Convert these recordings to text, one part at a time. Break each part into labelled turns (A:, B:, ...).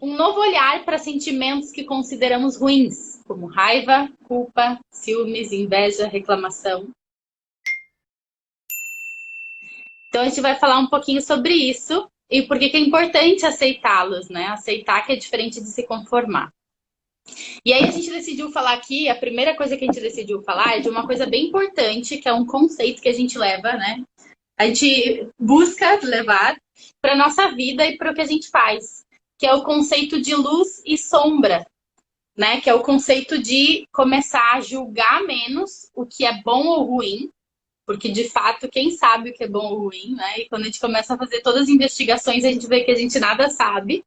A: um novo olhar para sentimentos que consideramos ruins, como raiva, culpa, ciúmes, inveja, reclamação. Então a gente vai falar um pouquinho sobre isso e por que que é importante aceitá-los, né? Aceitar que é diferente de se conformar. E aí a gente decidiu falar aqui, a primeira coisa que a gente decidiu falar é de uma coisa bem importante, que é um conceito que a gente leva, né? A gente busca levar para nossa vida e para o que a gente faz, que é o conceito de luz e sombra, né? Que é o conceito de começar a julgar menos o que é bom ou ruim, porque de fato quem sabe o que é bom ou ruim, né? E quando a gente começa a fazer todas as investigações, a gente vê que a gente nada sabe.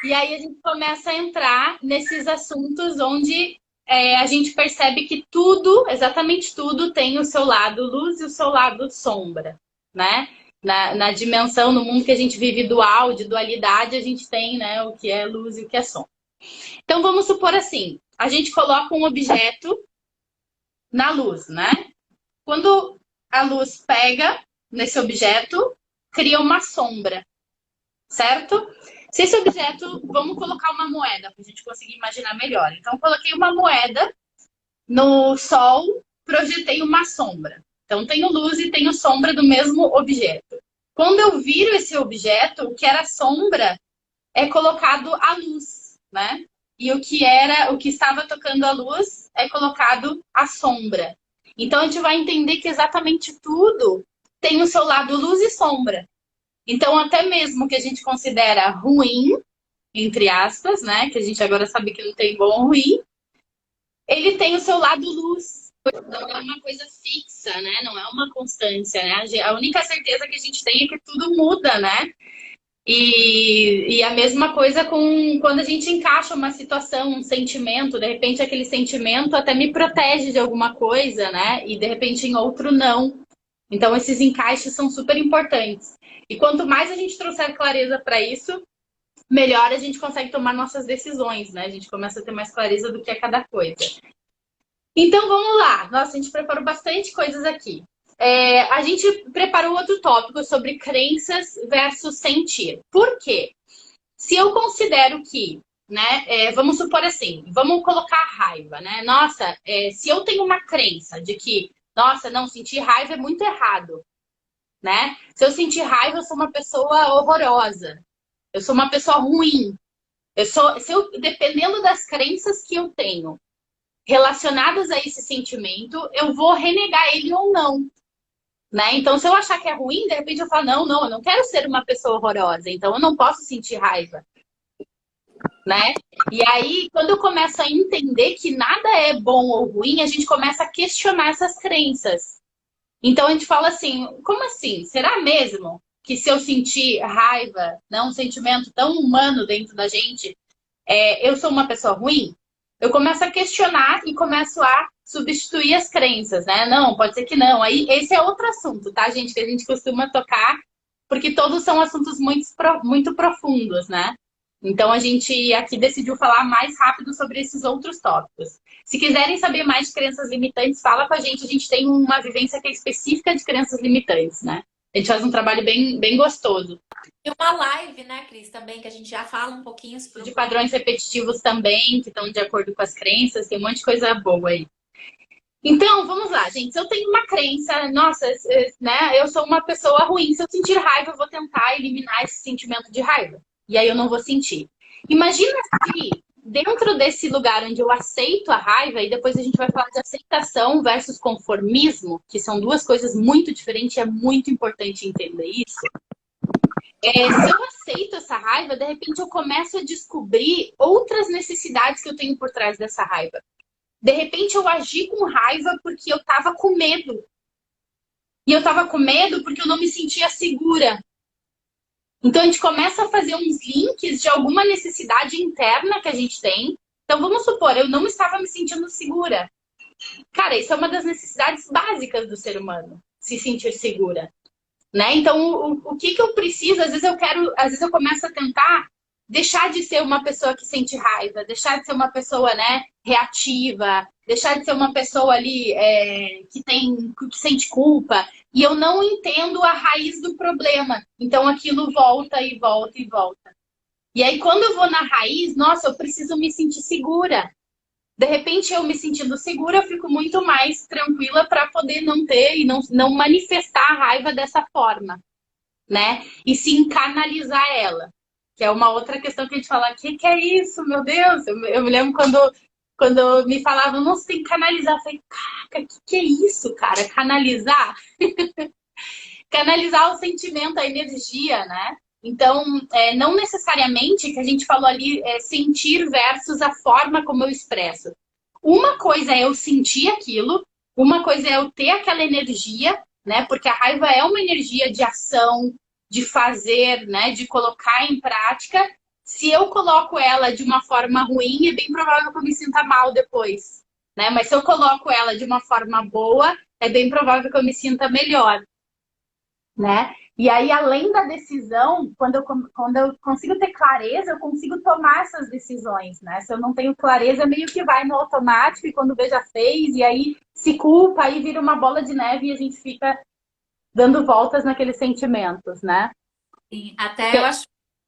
A: E aí a gente começa a entrar nesses assuntos onde a gente percebe que tudo, exatamente tudo, tem o seu lado luz e o seu lado sombra, né? Na dimensão, no mundo que a gente vive dual, de dualidade, a gente tem, né, o que é luz e o que é sombra. Então vamos supor assim, a gente coloca um objeto na luz, né? Quando a luz pega nesse objeto, cria uma sombra, certo? Se esse objeto, vamos colocar uma moeda para a gente conseguir imaginar melhor. Então, eu coloquei uma moeda no sol, projetei uma sombra. Então, tenho luz e tenho sombra do mesmo objeto. Quando eu viro esse objeto, o que era sombra é colocado à luz, né? E o que estava tocando a luz é colocado à sombra. Então, a gente vai entender que exatamente tudo tem o seu lado luz e sombra. Então, até mesmo que a gente considera ruim, entre aspas, né? Que a gente agora sabe que não tem bom ou ruim, ele tem o seu lado luz. Não é uma coisa fixa, né? Não é uma constância, né? A única certeza que a gente tem é que tudo muda, né? E a mesma coisa com quando a gente encaixa uma situação, um sentimento, de repente aquele sentimento até me protege de alguma coisa, né? E de repente em outro não. Então esses encaixes são super importantes. E quanto mais a gente trouxer clareza para isso, melhor a gente consegue tomar nossas decisões, né? A gente começa a ter mais clareza do que é cada coisa. Então vamos lá. Nossa, a gente preparou bastante coisas aqui. A gente preparou outro tópico sobre crenças versus sentir. Por quê? Se eu considero que, né, vamos supor assim, vamos colocar raiva, né? Nossa, se eu tenho uma crença de que, nossa, não, sentir raiva é muito errado, né? Se eu sentir raiva, eu sou uma pessoa horrorosa, eu sou uma pessoa ruim. Dependendo das crenças que eu tenho relacionadas a esse sentimento, eu vou renegar ele ou não. Né? Então, se eu achar que é ruim, de repente eu falo, não, não, eu não quero ser uma pessoa horrorosa, então eu não posso sentir raiva, né? E aí, quando eu começo a entender que nada é bom ou ruim, a gente começa a questionar essas crenças. Então a gente fala assim, como assim? Será mesmo que se eu sentir raiva, né, um sentimento tão humano dentro da gente, eu sou uma pessoa ruim? Eu começo a questionar e começo a substituir as crenças, né? Não, pode ser que não. Aí esse é outro assunto, tá, gente? Que a gente costuma tocar, porque todos são assuntos muito profundos, né? Então a gente aqui decidiu falar mais rápido sobre esses outros tópicos. Se quiserem saber mais de crenças limitantes, fala com a gente. A gente tem uma vivência que é específica de crenças limitantes, né? A gente faz um trabalho bem gostoso.
B: E uma live, né, Cris, também, que a gente já fala um pouquinho
A: De
B: sobre.
A: padrões repetitivos também, que estão de acordo com as crenças, tem um monte de coisa boa aí. Então, vamos lá, gente. Se eu tenho uma crença, nossa, né, eu sou uma pessoa ruim. Se eu sentir raiva, eu vou tentar eliminar esse sentimento de raiva. E aí eu não vou sentir. Imagina se dentro desse lugar onde eu aceito a raiva, e depois a gente vai falar de aceitação versus conformismo, que são duas coisas muito diferentes, é muito importante entender isso. Se eu aceito essa raiva, de repente eu começo a descobrir outras necessidades que eu tenho por trás dessa raiva. De repente eu agi com raiva porque eu tava com medo. E eu tava com medo porque eu não me sentia segura. Então a gente começa a fazer uns links de alguma necessidade interna que a gente tem. Então vamos supor, eu não estava me sentindo segura. Cara, isso é uma das necessidades básicas do ser humano, se sentir segura. Né? Então, o que eu preciso? Às vezes eu começo a tentar deixar de ser uma pessoa que sente raiva, deixar de ser uma pessoa, né, reativa, deixar de ser uma pessoa ali que sente culpa. E eu não entendo a raiz do problema. Então aquilo volta e volta e volta. E aí, quando eu vou na raiz, nossa, eu preciso me sentir segura. De repente, eu me sentindo segura, eu fico muito mais tranquila para poder não ter e não manifestar a raiva dessa forma, né? E sim canalizar ela. Que é uma outra questão que a gente fala, que é isso, meu Deus? Eu me lembro quando me falavam, não, você tem que canalizar. Eu falei, caraca, que é isso, cara? Canalizar? Canalizar o sentimento, a energia, né? Então, não necessariamente que a gente falou ali é sentir versus a forma como eu expresso. Uma coisa é eu sentir aquilo, uma coisa é eu ter aquela energia, né? Porque a raiva é uma energia de ação, de fazer, né? De colocar em prática. Se eu coloco ela de uma forma ruim, é bem provável que eu me sinta mal depois, né? Mas se eu coloco ela de uma forma boa, é bem provável que eu me sinta melhor, né? E aí, além da decisão, quando eu consigo ter clareza, eu consigo tomar essas decisões, né? Se eu não tenho clareza, meio que vai no automático e quando vê já fez, e aí se culpa, aí vira uma bola de neve e a gente fica dando voltas naqueles sentimentos, né?
B: Sim, até eu acho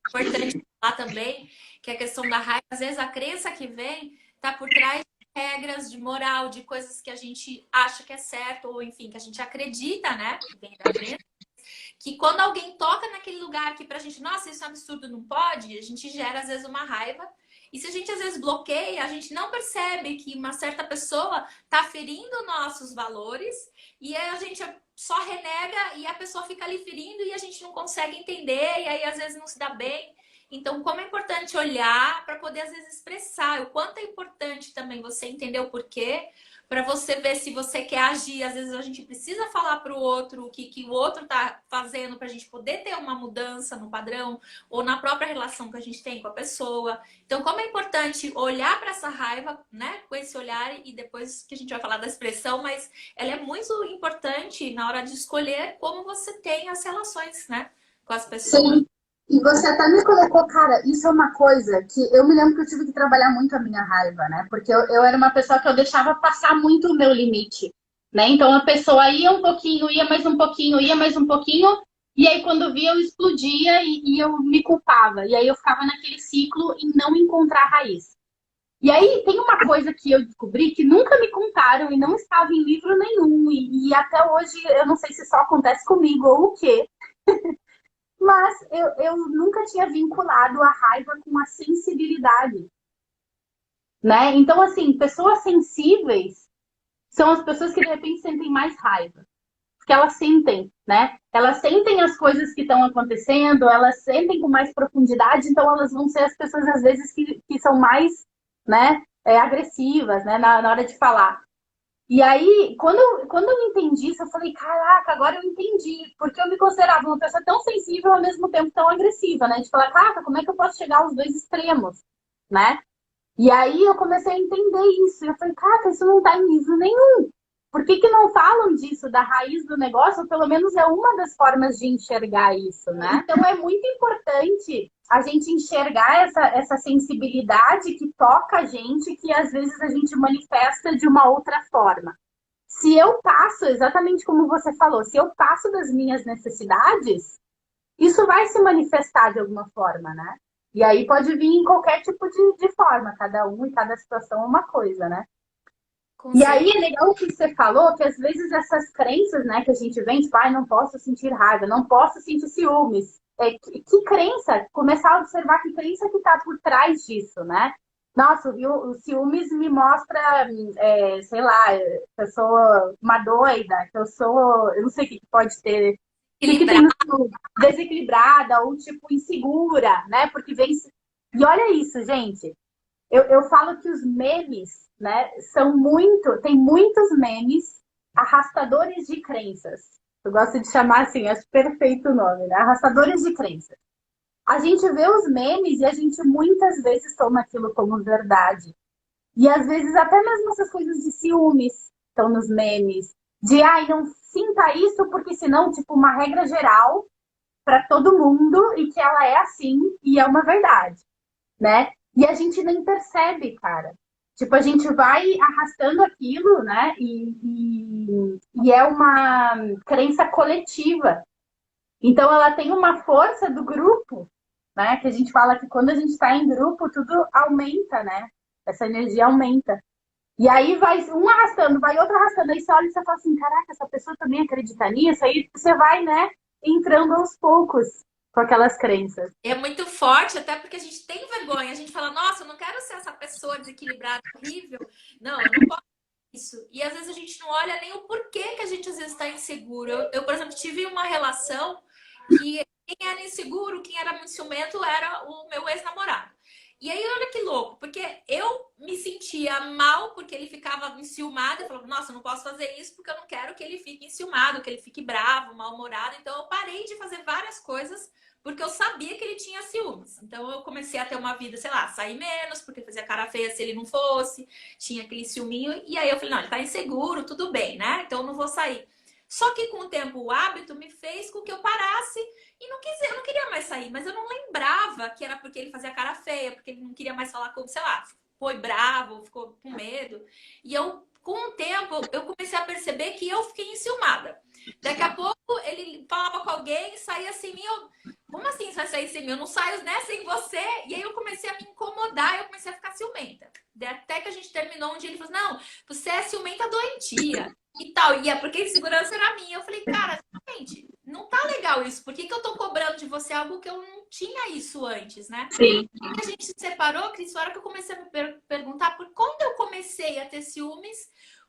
B: importante falar também que a questão da raiva, às vezes a crença que vem está por trás de regras de moral, de coisas que a gente acha que é certo, ou enfim, que a gente acredita, né? Que vem da crença. Que quando alguém toca naquele lugar que pra gente, nossa, isso é um absurdo, não pode, a gente gera às vezes uma raiva. E se a gente às vezes bloqueia, a gente não percebe que uma certa pessoa tá ferindo nossos valores e aí a gente só renega e a pessoa fica ali ferindo e a gente não consegue entender e aí às vezes não se dá bem. Então, como é importante olhar para poder às vezes expressar, o quanto é importante também você entender o porquê, para você ver se você quer agir. Às vezes a gente precisa falar para o outro o que o outro está fazendo para a gente poder ter uma mudança no padrão ou na própria relação que a gente tem com a pessoa. Então, como é importante olhar para essa raiva, né, com esse olhar, e depois que a gente vai falar da expressão, mas ela é muito importante na hora de escolher como você tem as relações, né, com as pessoas.
A: Sim. E você até me colocou, cara, isso é uma coisa que eu me lembro que eu tive que trabalhar muito a minha raiva, né? Porque eu era uma pessoa que eu deixava passar muito o meu limite, né? Então a pessoa ia um pouquinho, ia mais um pouquinho, ia mais um pouquinho, e aí quando via eu explodia e eu me culpava. E aí eu ficava naquele ciclo em não encontrar raiz. E aí tem uma coisa que eu descobri que nunca me contaram e não estava em livro nenhum, e até hoje eu não sei se só acontece comigo ou o quê. Mas eu nunca tinha vinculado a raiva com a sensibilidade, né? Então, assim, pessoas sensíveis são as pessoas que de repente sentem mais raiva. Porque elas sentem, né? Elas sentem as coisas que estão acontecendo, elas sentem com mais profundidade, então elas vão ser as pessoas, às vezes, que são mais, né, agressivas, né, na hora de falar. E aí, quando eu entendi isso, eu falei, caraca, agora eu entendi. Porque eu me considerava uma pessoa tão sensível ao mesmo tempo tão agressiva, né? De falar, caraca, como é que eu posso chegar aos dois extremos, né? E aí eu comecei a entender isso. E eu falei, caraca, isso não tá em livro nenhum. Por que que não falam disso, da raiz do negócio? Ou pelo menos é uma das formas de enxergar isso, né? Então é muito importante a gente enxergar essa sensibilidade que toca a gente, que às vezes a gente manifesta de uma outra forma. Se eu passo, exatamente como você falou, se eu passo das minhas necessidades, isso vai se manifestar de alguma forma, né? E aí pode vir em qualquer tipo de forma, cada um e cada situação é uma coisa, né?
B: Com
A: E aí
B: certeza.
A: é legal o que você falou, que às vezes essas crenças, né, que a gente vem, tipo, ai, não posso sentir raiva, não posso sentir ciúmes. Que crença? Começar a observar que crença que está por trás disso, né? Nossa, o ciúmes me mostra, sei lá, que eu sou uma doida, que eu não sei o que pode ter, o que tem
B: Equilibrar.
A: no ciúme, desequilibrada ou tipo insegura, né? Porque vem. E olha isso, gente. Eu falo que os memes, né, tem muitos memes arrastadores de crenças. Eu gosto de chamar assim, acho perfeito o nome, né? Arrastadores de crenças. A gente vê os memes e a gente muitas vezes toma aquilo como verdade. E às vezes até mesmo essas coisas de ciúmes estão nos memes. De, ai, não sinta isso porque senão, tipo, uma regra geral para todo mundo e que ela é assim e é uma verdade, né? E a gente nem percebe, cara. Tipo, a gente vai arrastando aquilo, né? E é uma crença coletiva. Então, ela tem uma força do grupo, né? Que a gente fala que quando a gente está em grupo, tudo aumenta, né? Essa energia aumenta. E aí vai um arrastando, vai outro arrastando. Aí você olha e você fala assim, caraca, essa pessoa também acredita nisso? Aí você vai, né, entrando aos poucos com aquelas crenças.
B: É muito forte, até porque a gente tem vergonha. A gente fala, nossa, eu não quero ser essa pessoa desequilibrada, horrível. Não, eu não posso isso. E às vezes a gente não olha nem o porquê que a gente às vezes está inseguro. Por exemplo, tive uma relação que quem era inseguro, quem era muito ciumento era o meu ex-namorado. E aí, olha que louco, porque eu me sentia mal porque ele ficava enciumado. Eu falava, nossa, eu não posso fazer isso porque eu não quero que ele fique enciumado, que ele fique bravo, mal-humorado. Então, eu parei de fazer várias coisas porque eu sabia que ele tinha ciúmes. Então, eu comecei a ter uma vida, sei lá, sair menos, porque fazia cara feia se ele não fosse, tinha aquele ciúminho. E aí, eu falei, não, ele tá inseguro, tudo bem, né? Então, eu não vou sair. Só que com o tempo, o hábito me fez com que eu parasse e eu não queria mais sair, mas eu não lembrava que era porque ele fazia cara feia, porque ele não queria mais falar comigo, sei lá, foi bravo, ficou com medo. E eu, com o tempo, eu comecei a perceber que eu fiquei enciumada. Daqui a pouco ele falava com alguém, saía sem mim, como assim você vai sair sem mim? Eu não saio, né, sem você. E aí eu comecei a me incomodar, eu comecei a ficar ciumenta. Até que a gente terminou um dia, ele falou, não, você é ciumenta doentia e tal. E é porque a insegurança era minha. Eu falei, cara, gente, não tá legal isso. Por que eu tô cobrando de você algo que eu não tinha isso antes, né?
A: Sim.
B: E a gente se separou, Cris, na hora que eu comecei a me perguntar por quando eu comecei a ter ciúmes,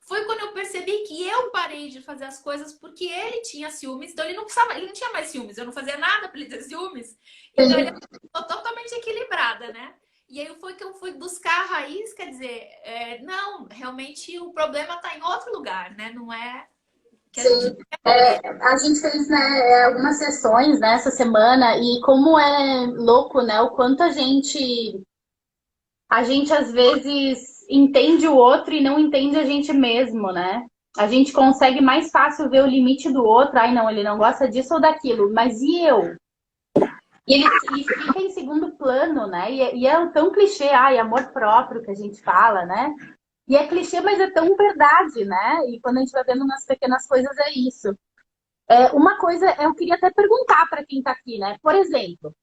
B: foi quando eu percebi que eu parei de fazer as coisas porque ele tinha ciúmes, então ele não tinha mais ciúmes, eu não fazia nada para ele ter ciúmes, então ele ficou totalmente equilibrada, né? E aí foi que eu fui buscar a raiz, quer dizer, não, realmente o problema está em outro lugar, né? Não é que a gente...
A: A gente fez, né, algumas sessões, né, essa semana e como é louco, né, o quanto a gente às vezes entende o outro e não entende a gente mesmo, né? A gente consegue mais fácil ver o limite do outro. Ai, não, ele não gosta disso ou daquilo. Mas e eu? E fica em segundo plano, né? E é tão clichê, ai, amor próprio que a gente fala, né? E é clichê, mas é tão verdade, né? E quando a gente vai vendo nas pequenas coisas, é isso. Uma coisa, eu queria até perguntar para quem está aqui, né? Por exemplo,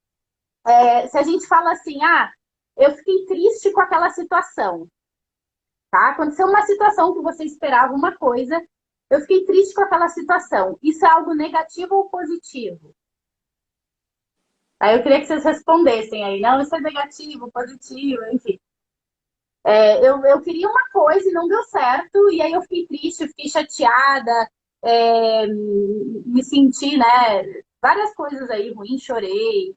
A: se a gente fala assim, ah, eu fiquei triste com aquela situação, tá? Aconteceu uma situação que você esperava uma coisa, eu fiquei triste com aquela situação. Isso é algo negativo ou positivo? Aí eu queria que vocês respondessem aí. Não, isso é negativo, positivo, enfim. Eu queria uma coisa e não deu certo, e aí eu fiquei triste, eu fiquei chateada, me senti, né? Várias coisas aí ruins, chorei.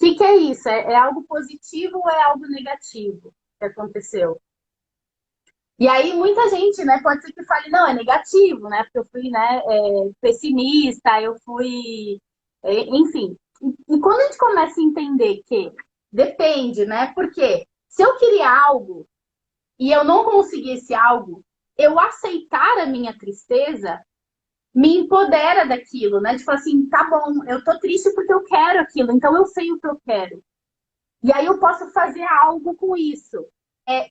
A: O que é isso? É algo positivo ou é algo negativo que aconteceu? E aí muita gente, né, pode ser que fale, não, é negativo, né? Porque eu fui, né, pessimista, eu fui, enfim. E quando a gente começa a entender que depende, né? Porque se eu queria algo e eu não consegui esse algo, eu aceitar a minha tristeza me empodera daquilo, né? De falar assim, tá bom, eu tô triste porque eu quero aquilo, então eu sei o que eu quero. E aí eu posso fazer algo com isso.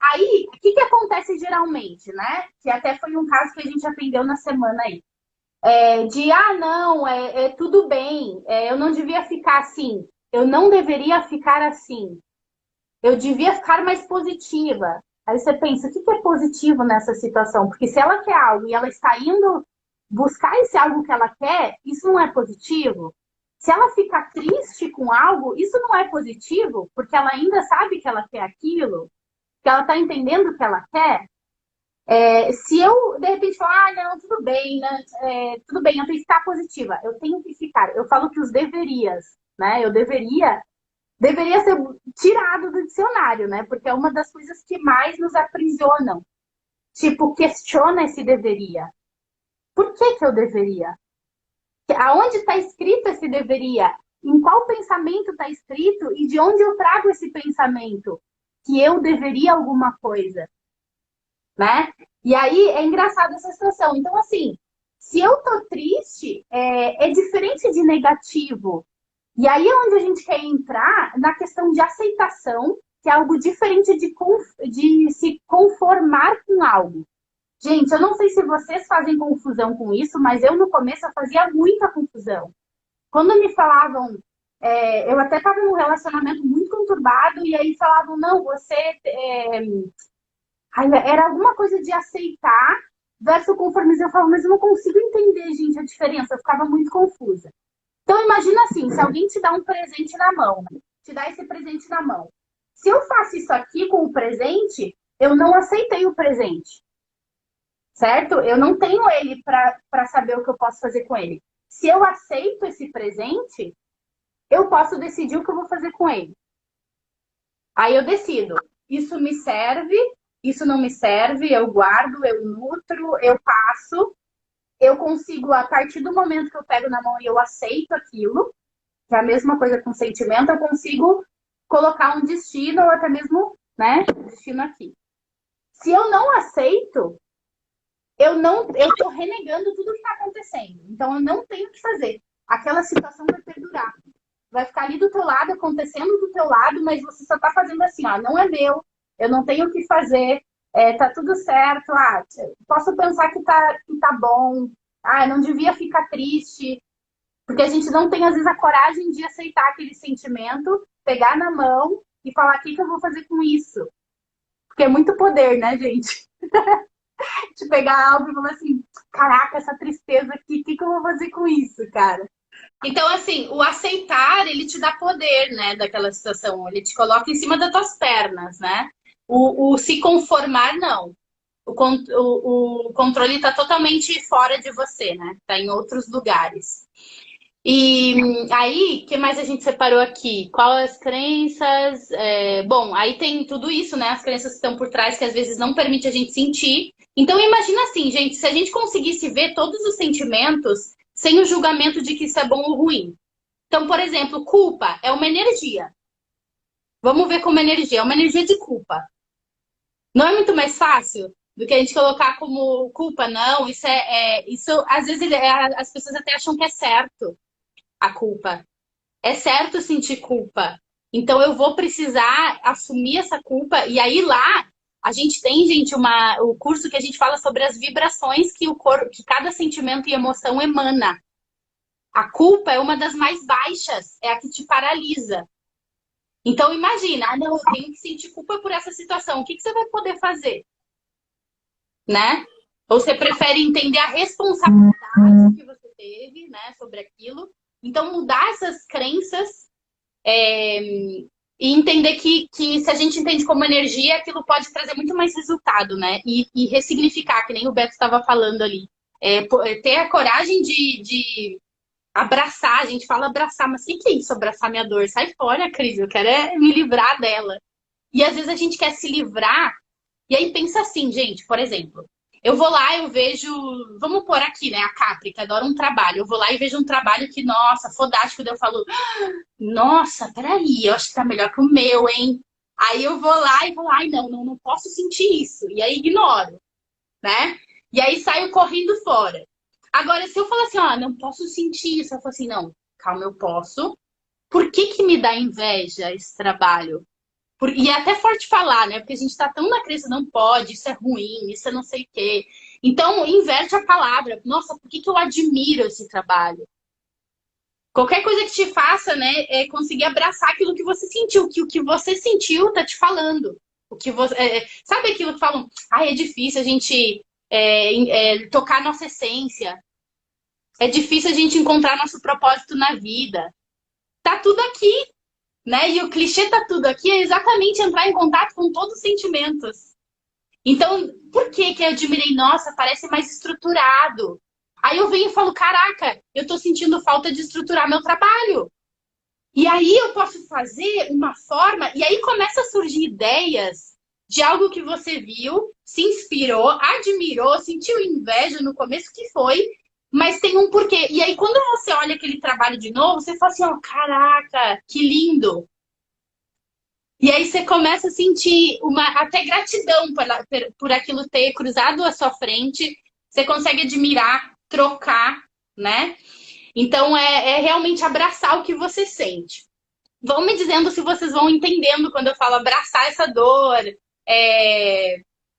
A: Aí, o que acontece geralmente, né? Que até foi um caso que a gente aprendeu na semana aí. Não, tudo bem, eu não devia ficar assim, eu não deveria ficar assim, eu devia ficar mais positiva. Aí você pensa, o que é positivo nessa situação? Porque se ela quer algo e ela está indo buscar esse algo que ela quer, isso não é positivo. Se ela ficar triste com algo, isso não é positivo, porque ela ainda sabe que ela quer aquilo, que ela está entendendo o que ela quer. Se eu, de repente, falar, não, tudo bem, né? Tudo bem, eu tenho que ficar positiva, eu tenho que ficar. Eu falo que os deverias, né? Eu deveria ser tirado do dicionário, né? Porque é uma das coisas que mais nos aprisionam. Tipo, questiona esse deveria. Por que eu deveria? Aonde está escrito esse deveria? Em qual pensamento está escrito e de onde eu trago esse pensamento? Que eu deveria alguma coisa, né? E aí é engraçado essa situação. Então, assim, se eu tô triste, é diferente de negativo. E aí é onde a gente quer entrar na questão de aceitação, que é algo diferente de se conformar com algo. Gente, eu não sei se vocês fazem confusão com isso, mas eu no começo eu fazia muita confusão. Quando me falavam, eu até estava num relacionamento muito conturbado e aí falavam, não, você... era alguma coisa de aceitar versus conformismo. Eu falo, mas eu não consigo entender, gente, a diferença. Eu ficava muito confusa. Então, imagina assim, se alguém te dá um presente na mão, né? Te dá esse presente na mão. Se eu faço isso aqui com o presente, eu não aceitei o presente, certo? Eu não tenho ele para saber o que eu posso fazer com ele. Se eu aceito esse presente, eu posso decidir o que eu vou fazer com ele. Aí eu decido, isso me serve, isso não me serve, eu guardo, eu nutro, eu passo, eu consigo, a partir do momento que eu pego na mão e eu aceito aquilo, que é a mesma coisa com sentimento, eu consigo colocar um destino ou até mesmo, né, destino aqui. Se eu não aceito, eu tô renegando tudo que está acontecendo. Então eu não tenho o que fazer. Aquela situação vai perdurar. Vai ficar ali do teu lado, acontecendo do teu lado, mas você só tá fazendo assim, ó, não é meu, eu não tenho o que fazer, tá tudo certo, posso pensar que tá bom, eu não devia ficar triste, porque a gente não tem, às vezes, a coragem de aceitar aquele sentimento, pegar na mão e falar, o que que eu vou fazer com isso? Porque é muito poder, né, gente? De pegar algo e falar assim, caraca, essa tristeza aqui, o que que eu vou fazer com isso, cara? Então, assim, o aceitar, ele te dá poder, né, daquela situação. Ele te coloca em cima das tuas pernas, né? O se conformar, não. O controle está totalmente fora de você, né? Está em outros lugares. E aí, o que mais a gente separou aqui? Qual as crenças? Bom, aí tem tudo isso, né? As crenças que estão por trás, que às vezes não permite a gente sentir. Então, imagina assim, gente, se a gente conseguisse ver todos os sentimentos sem o julgamento de que isso é bom ou ruim. Então, por exemplo, culpa é uma energia. Vamos ver como energia. É uma energia de culpa. Não é muito mais fácil do que a gente colocar como culpa? Não, isso às vezes as pessoas até acham que é certo a culpa. É certo sentir culpa. Então eu vou precisar assumir essa culpa. E aí lá a gente tem, gente, o curso que a gente fala sobre as vibrações que o corpo, que cada sentimento e emoção emana. A culpa é uma das mais baixas, é a que te paralisa. Então imagina, não, eu tenho que sentir culpa por essa situação. O que você vai poder fazer? Né? Ou você prefere entender a responsabilidade que você teve, né, sobre aquilo. Então mudar essas crenças e entender que se a gente entende como energia, aquilo pode trazer muito mais resultado, né? E ressignificar, que nem o Beto estava falando ali. Ter a coragem de abraçar, a gente fala abraçar, mas o que é isso, abraçar minha dor? Sai fora, Cris, eu quero me livrar dela. E às vezes a gente quer se livrar, e aí pensa assim, gente, por exemplo, eu vou lá, eu vejo, vamos pôr aqui, né, a Capri, que adora um trabalho, eu vou lá e vejo um trabalho que, nossa, fodástico, daí eu falo, nossa, peraí, eu acho que tá melhor que o meu, hein? Aí eu vou lá e falo, ai, não posso sentir isso, e aí ignoro, né? E aí saio correndo fora. Agora, se eu falar assim, não posso sentir isso, eu falo assim, não, calma, eu posso. Por que que me dá inveja esse trabalho? E é até forte falar, né? Porque a gente tá tão na crença, não pode, isso é ruim, isso é não sei o quê. Então, inverte a palavra. Nossa, por que que eu admiro esse trabalho? Qualquer coisa que te faça, né, é conseguir abraçar aquilo que você sentiu, que o que você sentiu tá te falando. O que você, sabe aquilo que falam? É difícil a gente tocar a nossa essência. É difícil a gente encontrar nosso propósito na vida. Tá tudo aqui, né? E o clichê tá tudo aqui é exatamente entrar em contato com todos os sentimentos. Então, por que que eu admirei? Nossa, parece mais estruturado. Aí eu venho e falo, caraca, eu tô sentindo falta de estruturar meu trabalho. E aí eu posso fazer uma forma, e aí começa a surgir ideias de algo que você viu, se inspirou, admirou, sentiu inveja no começo que foi, mas tem um porquê. E aí quando você olha aquele trabalho de novo, você fala assim, caraca, que lindo. E aí você começa a sentir até gratidão por aquilo ter cruzado a sua frente. Você consegue admirar, trocar, né? Então é realmente abraçar o que você sente. Vão me dizendo se vocês vão entendendo quando eu falo abraçar essa dor,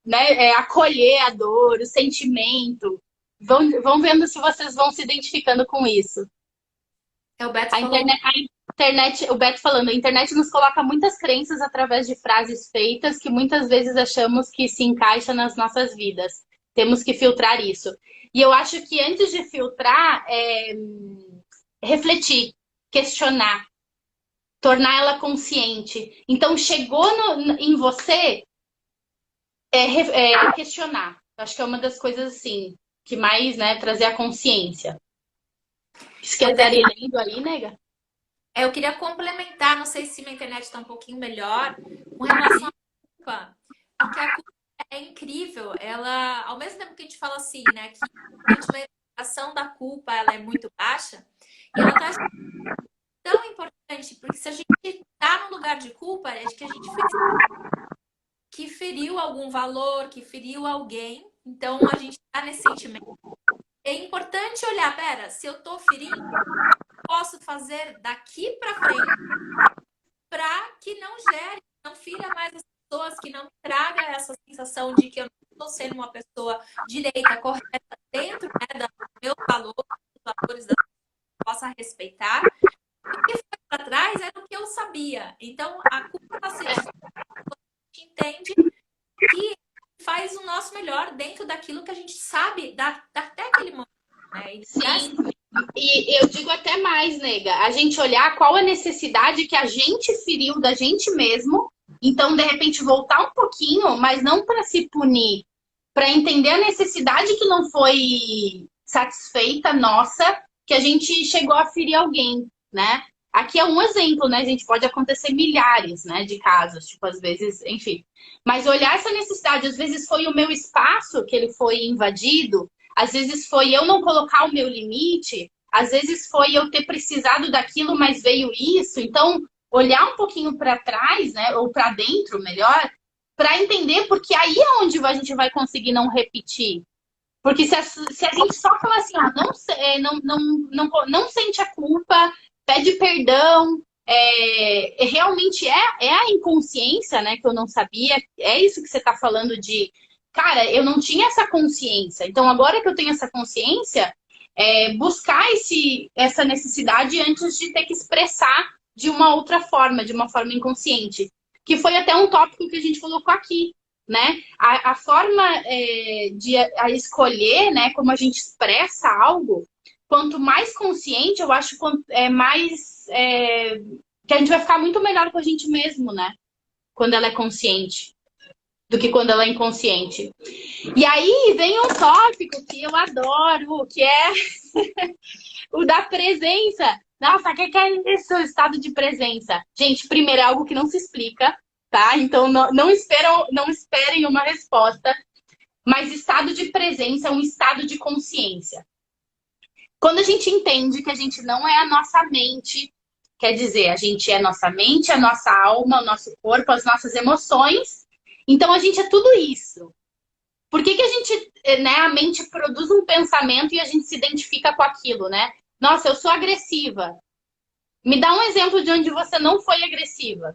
A: né, acolher a dor, o sentimento. Vão vendo se vocês vão se identificando com isso.
B: O Beto
A: A
B: falou
A: internet. internet, o Beto falando, a internet nos coloca muitas crenças através de frases feitas que muitas vezes achamos que se encaixa nas nossas vidas. Temos que filtrar isso. E eu acho que antes de filtrar, refletir, questionar, tornar ela consciente. Então, chegou em você, questionar. Acho que é uma das coisas, assim, que mais, né, trazer a consciência. Se quiser ir lendo aí, nega.
B: Eu queria complementar, não sei se minha internet está um pouquinho melhor, com relação à culpa. Porque a culpa é incrível. Ela, ao mesmo tempo que a gente fala assim, né, que a ação da culpa ela é muito baixa, e ela traz tão importante, porque se a gente está no lugar de culpa, é de que a gente fez que feriu algum valor, que feriu alguém. Então a gente está nesse sentimento. É importante olhar, pera, se eu tô ferindo, posso fazer daqui para frente para que não gere, não fira mais as pessoas, que não me traga essa sensação de que eu não estou sendo uma pessoa direita, correta, dentro, né, dos meus valores, dos valores da possa respeitar. E o que foi para trás era o que eu sabia. Então, a culpa está sendo a gente entende que faz o nosso melhor dentro daquilo que a gente sabe até aquele momento. Né?
A: Sim. E eu digo até mais, nega, a gente olhar qual a necessidade que a gente feriu da gente mesmo, então, de repente, voltar um pouquinho, mas não para se punir, para entender a necessidade que não foi satisfeita nossa, que a gente chegou a ferir alguém, né? Aqui é um exemplo, né? A gente pode acontecer milhares, né, de casos, tipo, às vezes, enfim. Mas olhar essa necessidade, às vezes foi o meu espaço que ele foi invadido, às vezes foi eu não colocar o meu limite, às vezes foi eu ter precisado daquilo, mas veio isso. Então, olhar um pouquinho para trás, né, ou para dentro, melhor, para entender, porque aí é onde a gente vai conseguir não repetir. Porque se a gente só fala assim, ó, não sente a culpa, pede perdão, realmente é a inconsciência, né, que eu não sabia, é isso que você está falando de, cara, eu não tinha essa consciência, então agora que eu tenho essa consciência, buscar essa necessidade antes de ter que expressar de uma outra forma, de uma forma inconsciente, que foi até um tópico que a gente colocou aqui, né? A forma de escolher, né, como a gente expressa algo, quanto mais consciente, eu acho mais que a gente vai ficar muito melhor com a gente mesmo, né? Quando ela é consciente, do que quando ela é inconsciente. E aí vem um tópico que eu adoro, que é o da presença. Nossa, o que é isso, o estado de presença? Gente, primeiro é algo que não se explica, tá? Então não esperem uma resposta. Mas estado de presença é um estado de consciência. Quando a gente entende que a gente não é a nossa mente, quer dizer, a gente é a nossa mente, a nossa alma, o nosso corpo, as nossas emoções. Então a gente é tudo isso. Por que a gente, né, a mente produz um pensamento e a gente se identifica com aquilo, né? Nossa, eu sou agressiva. Me dá um exemplo de onde você não foi agressiva.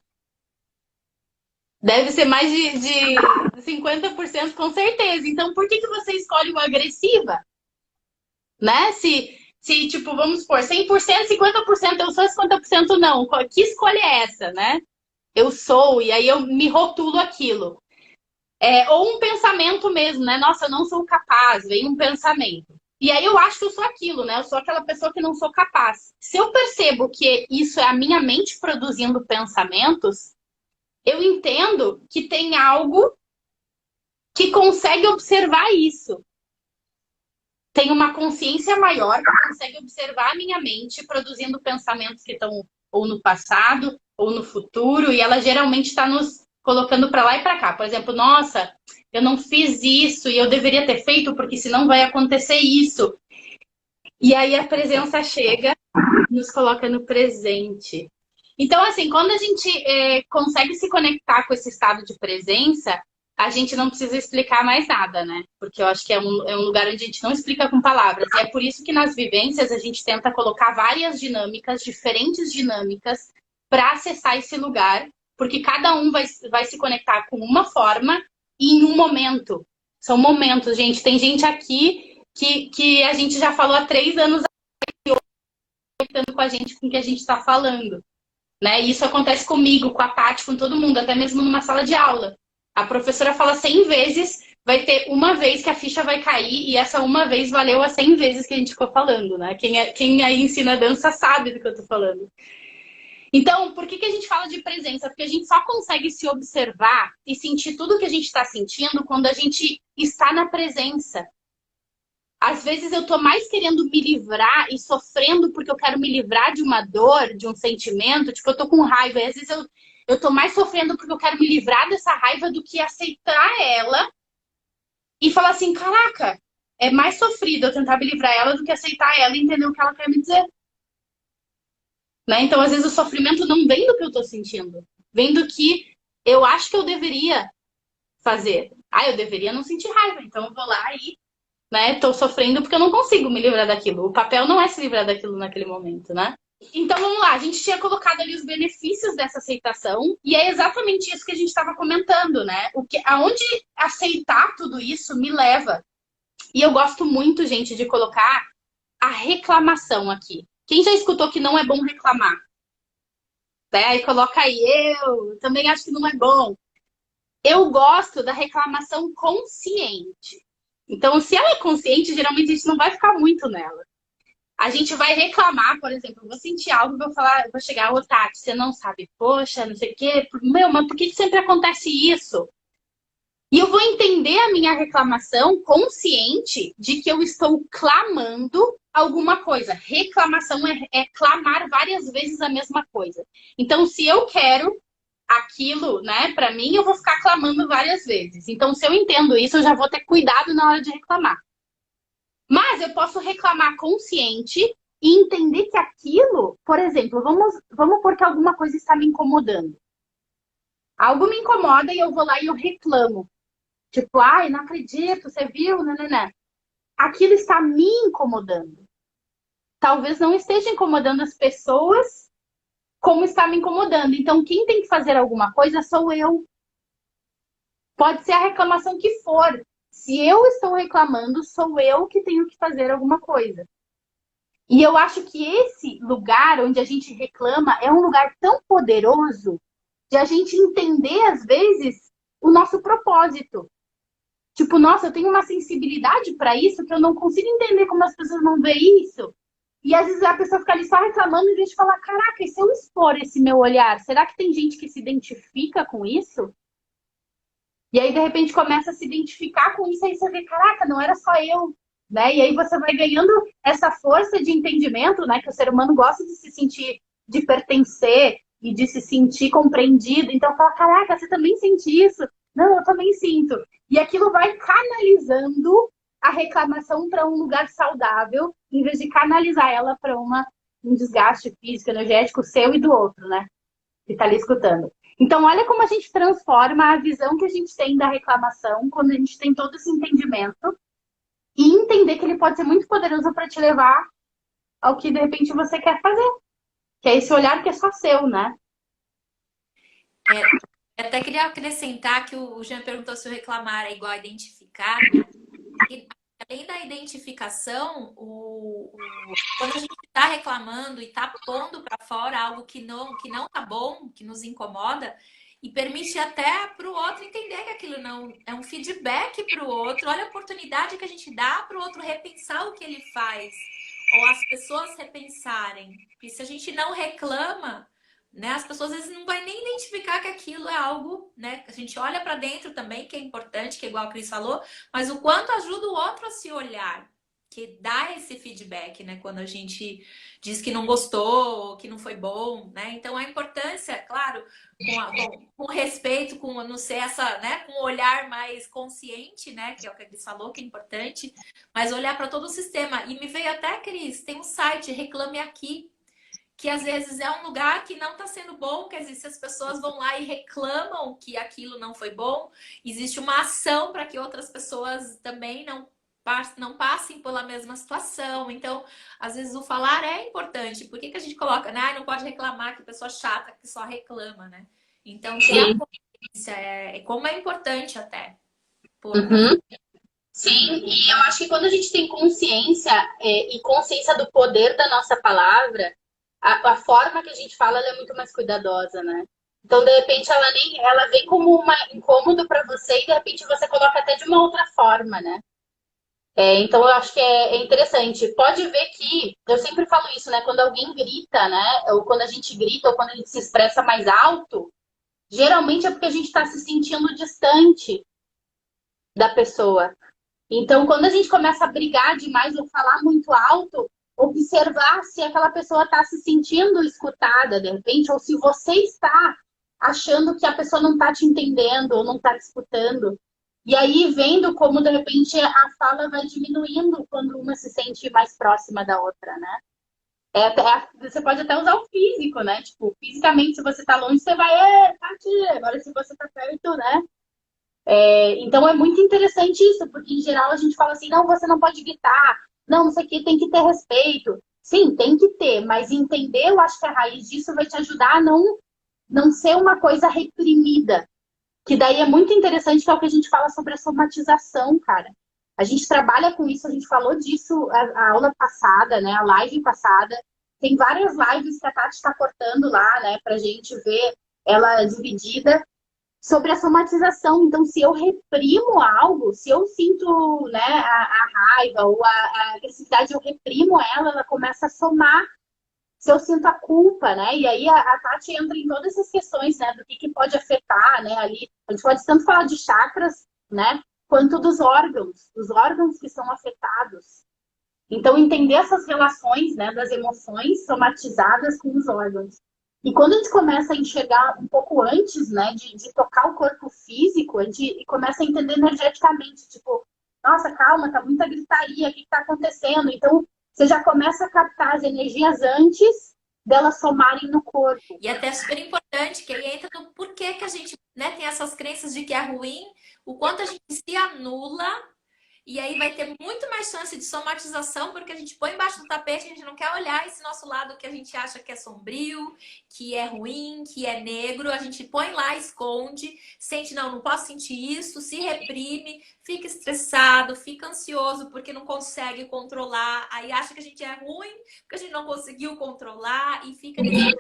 A: Deve ser mais de 50% com certeza. Então, por que você escolhe uma agressiva? Né? Se tipo, vamos supor, 100%, 50% eu sou, 50% não. Que escolha é essa, né? Eu sou, e aí eu me rotulo aquilo. Ou um pensamento mesmo, né? Nossa, eu não sou capaz, vem um pensamento. E aí eu acho que eu sou aquilo, né? Eu sou aquela pessoa que não sou capaz. Se eu percebo que isso é a minha mente produzindo pensamentos, eu entendo que tem algo que consegue observar isso. Tem uma consciência maior que consegue observar a minha mente produzindo pensamentos que estão ou no passado ou no futuro, e ela geralmente está nos colocando para lá e para cá. Por exemplo, nossa, eu não fiz isso e eu deveria ter feito porque senão vai acontecer isso. E aí a presença chega, nos coloca no presente. Então, assim, quando a gente consegue se conectar com esse estado de presença, a gente não precisa explicar mais nada, né? Porque eu acho que é um lugar onde a gente não explica com palavras. E é por isso que nas vivências a gente tenta colocar várias dinâmicas, diferentes dinâmicas, para acessar esse lugar, porque cada um vai se conectar com uma forma e em um momento. São momentos, gente. Tem gente aqui que a gente já falou há 3 anos com a gente, com o que a gente está falando, né? E isso acontece comigo, com a Paty, com todo mundo, até mesmo numa sala de aula. A professora fala 100 vezes, vai ter uma vez que a ficha vai cair e essa uma vez valeu as 100 vezes que a gente ficou falando, né? Quem aí ensina dança sabe do que eu tô falando. Então, por que a gente fala de presença? Porque a gente só consegue se observar e sentir tudo que a gente está sentindo quando a gente está na presença. Às vezes eu tô mais querendo me livrar e sofrendo porque eu quero me livrar de uma dor, de um sentimento. Tipo, eu tô com raiva. E às vezes eu tô mais sofrendo porque eu quero me livrar dessa raiva do que aceitar ela e falar assim, caraca, é mais sofrido eu tentar me livrar ela do que aceitar ela e entender o que ela quer me dizer. Né? Então, às vezes, o sofrimento não vem do que eu tô sentindo. Vem do que eu acho que eu deveria fazer. Ah, eu deveria não sentir raiva. Então, eu vou lá e, né, tô sofrendo porque eu não consigo me livrar daquilo. O papel não é se livrar daquilo naquele momento, né? Então, vamos lá. A gente tinha colocado ali os benefícios dessa aceitação e é exatamente isso que a gente estava comentando, né? Aonde aceitar tudo isso me leva. E eu gosto muito, gente, de colocar a reclamação aqui. Quem já escutou que não é bom reclamar? Né? Aí coloca aí, eu também acho que não é bom. Eu gosto da reclamação consciente. Então, se ela é consciente, geralmente a gente não vai ficar muito nela. A gente vai reclamar, por exemplo, eu vou sentir algo, vou falar, vou chegar, ô Tati, você não sabe, poxa, não sei o quê. Meu, mas por que sempre acontece isso? E eu vou entender a minha reclamação consciente de que eu estou clamando alguma coisa. Reclamação é clamar várias vezes a mesma coisa. Então, se eu quero aquilo, né, para mim, eu vou ficar clamando várias vezes. Então, se eu entendo isso, eu já vou ter cuidado na hora de reclamar. Mas eu posso reclamar consciente e entender que aquilo, por exemplo, vamos porque alguma coisa está me incomodando. Algo me incomoda e eu vou lá e eu reclamo. Tipo, ai, não acredito, você viu, né? Aquilo está me incomodando. Talvez não esteja incomodando as pessoas como está me incomodando. Então, quem tem que fazer alguma coisa sou eu. Pode ser a reclamação que for. Se eu estou reclamando, sou eu que tenho que fazer alguma coisa. E eu acho que esse lugar onde a gente reclama é um lugar tão poderoso de a gente entender, às vezes, o nosso propósito. Tipo, nossa, eu tenho uma sensibilidade para isso que eu não consigo entender como as pessoas não veem isso. E às vezes a pessoa fica ali só reclamando e a gente fala, caraca, e se eu expor esse meu olhar, será que tem gente que se identifica com isso? E aí, de repente, começa a se identificar com isso, aí você vê, caraca, não era só eu, né? E aí você vai ganhando essa força de entendimento, né? Que o ser humano gosta de se sentir, de pertencer e de se sentir compreendido. Então, fala, caraca, você também sente isso? Não, eu também sinto. E aquilo vai canalizando a reclamação para um lugar saudável, em vez de canalizar ela para um desgaste físico, energético seu e do outro, né? Que está ali escutando. Então, olha como a gente transforma a visão que a gente tem da reclamação quando a gente tem todo esse entendimento e entender que ele pode ser muito poderoso para te levar ao que, de repente, você quer fazer. Que é esse olhar que é só seu, né?
B: Até queria acrescentar que o Jean perguntou se o reclamar é igual a identificar. E, além da identificação, quando a gente está reclamando e está pondo para fora algo que não tá bom, que nos incomoda, e permite até para o outro entender que aquilo não é um feedback para o outro. Olha a oportunidade que a gente dá para o outro repensar o que ele faz, ou as pessoas repensarem. Porque se a gente não reclama, né, as pessoas às vezes não vão nem identificar que aquilo é algo, né? A gente olha para dentro também, que é importante, que é igual a Cris falou, mas o quanto ajuda o outro a se olhar, que dá esse feedback, né? Quando a gente diz que não gostou, que não foi bom, né? Então a importância, claro, com respeito, com não ser essa, né? Com um olhar mais consciente, né? Que é o que a Cris falou, que é importante, mas olhar para todo o sistema. E me veio até, Cris, tem um site, Reclame Aqui, que às vezes é um lugar que não está sendo bom, quer dizer, se as pessoas vão lá e reclamam que aquilo não foi bom, existe uma ação para que outras pessoas também não passem pela mesma situação. Então, às vezes o falar é importante. Por que a gente coloca, né? Não pode reclamar, que pessoa chata que só reclama, né? Então, ter a consciência como é importante até.
A: Uhum. Sim, e eu acho que quando a gente tem consciência e consciência do poder da nossa palavra, a forma que a gente fala ela é muito mais cuidadosa, né? Então, de repente, ela vem como um incômodo para você e de repente você coloca até de uma outra forma, né? Então, eu acho que é interessante. Pode ver que, eu sempre falo isso, né? Quando alguém grita, né? Ou quando a gente grita, ou quando a gente se expressa mais alto, geralmente é porque a gente está se sentindo distante da pessoa. Então, quando a gente começa a brigar demais ou falar muito alto, observar se aquela pessoa está se sentindo escutada, de repente, ou se você está achando que a pessoa não está te entendendo ou não está te escutando. E aí, vendo como, de repente, a fala vai diminuindo quando uma se sente mais próxima da outra, né? Você pode até usar o físico, né? Tipo, fisicamente, se você está longe, você vai, tá aqui. Agora, se você está perto, né? Então é muito interessante isso, porque em geral a gente fala assim, não, você não pode gritar, não, isso aqui tem que ter respeito. Sim, tem que ter, mas entender, eu acho que a raiz disso vai te ajudar a não ser uma coisa reprimida. Que daí é muito interessante, que é o que a gente fala sobre a somatização, cara. A gente trabalha com isso, a gente falou disso a aula passada, né? A live passada. Tem várias lives que a Tati está cortando lá, né? Pra gente ver ela dividida sobre a somatização. Então, se eu reprimo algo, se eu sinto, né, a raiva ou a agressividade, eu reprimo ela, ela começa a somar. Se eu sinto a culpa, né? E aí a Tati entra em todas essas questões, né? Do que pode afetar, né? Ali, a gente pode tanto falar de chakras, né? Quanto dos órgãos que são afetados. Então, entender essas relações, né, das emoções somatizadas com os órgãos. E quando a gente começa a enxergar um pouco antes, né, de tocar o corpo físico, a gente começa a entender energeticamente, tipo, nossa, calma, tá muita gritaria, o que tá acontecendo? Então, você já começa a captar as energias antes delas somarem no corpo.
B: E até super importante, que aí entra no porquê que a gente, né, tem essas crenças de que é ruim, o quanto a gente se anula. E aí vai ter muito mais chance de somatização, porque a gente põe embaixo do tapete, a gente não quer olhar esse nosso lado que a gente acha que é sombrio, que é ruim, que é negro. A gente põe lá, esconde, sente, não, não posso sentir isso, se reprime, fica estressado, fica ansioso porque não consegue controlar. Aí acha que a gente é ruim porque a gente não conseguiu controlar e fica nesse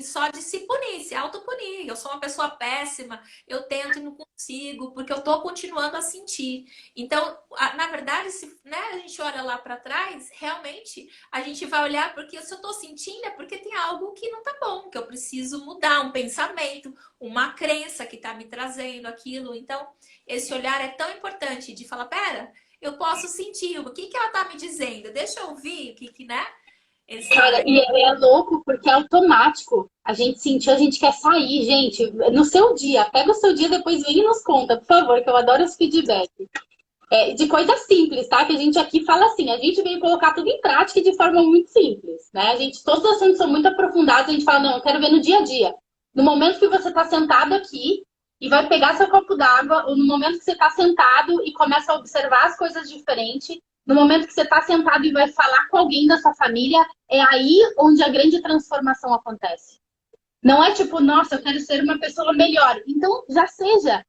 B: só de se punir, se autopunir. Eu sou uma pessoa péssima, eu tento e não consigo, porque eu tô continuando a sentir. Então, na verdade, se, né, a gente olha lá para trás, realmente a gente vai olhar porque se eu tô sentindo é porque tem algo que não tá bom, que eu preciso mudar, um pensamento, uma crença que tá me trazendo aquilo. Então, esse olhar é tão importante de falar, pera, eu posso sentir, o que que ela tá me dizendo? Deixa eu ouvir o que, né?
A: Cara, e é louco porque é automático. A gente sentiu, a gente quer sair, gente. No seu dia, pega o seu dia, depois vem e nos conta, por favor, que eu adoro os feedbacks. De coisas simples, tá? Que a gente aqui fala assim, a gente veio colocar tudo em prática de forma muito simples, né? Todos os assuntos são muito aprofundados, a gente fala, não, eu quero ver no dia a dia. No momento que você tá sentado aqui e vai pegar seu copo d'água, ou no momento que você tá sentado e começa a observar as coisas diferentes, no momento que você tá sentado e vai falar com alguém da sua família, é aí onde a grande transformação acontece. Não é tipo, nossa, eu quero ser uma pessoa melhor. Então, já seja.